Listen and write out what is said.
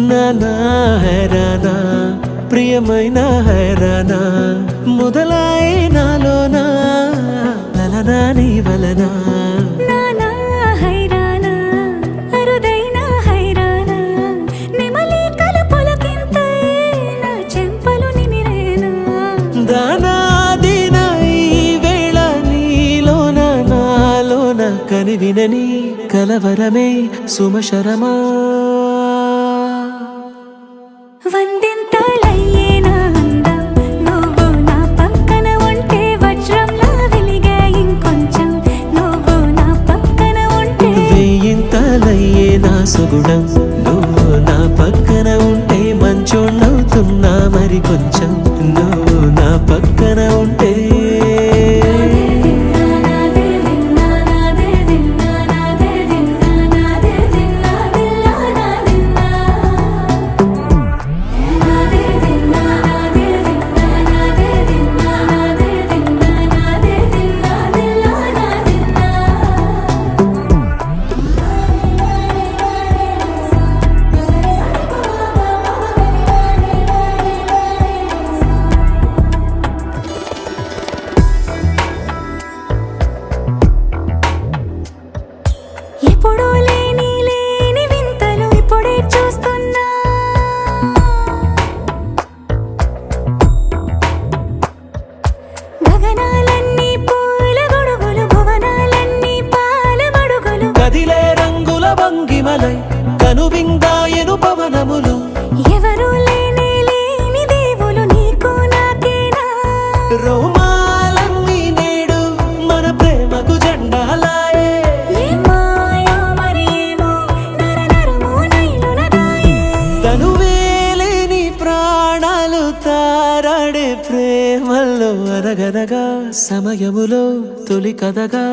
నానా హైరానా ప్రియమైన హైరానా మొదలాయి నాలోనా లలనా నీ వలనా నానా హైరానా అరుదైన హైరానా నెమలి కలపులకింతై నా చెంపలు నిమిరేనా దానాదిన ఈ వేళ నీలోన నాలోన కనివినని కలవరమే సుమశరమా వందింతలయ్యేనా అందం నువ్వు నా పక్కన ఉంటే వజ్రంలా వెలిగే ఇంకొంచెం నువ్వు నా పక్కన ఉంటే వేయింతలయ్యే నా సుగుణం నువ్వు నా పక్కన ఉంటే మంచోళ్ళవుతున్నా మరి కొంచెం నువ్వు నా పక్కన ఉంటే ఎప్పుడూ లేని లేని వింతలు ఇప్పుడే చూస్తున్నా గగనాలన్నీ పూల గొడుగులు భువనాలన్నీ పాల మడుగులు కదిలే రంగుల భంగిమలై కనువిందాయను పవనములు ఎవరూ లేని లేని దేవులు నీకు నాకేనా రోమాలన్నీ నేడు మన ప్రేమకు జెండాలాయే ఏ మాయో మరి ఏమో నరనరమో నైలున దాయే తనువేలేని ప్రాణాలు తారాడే ప్రేమల్లో అనగనగా సమయములో తొలి కథగా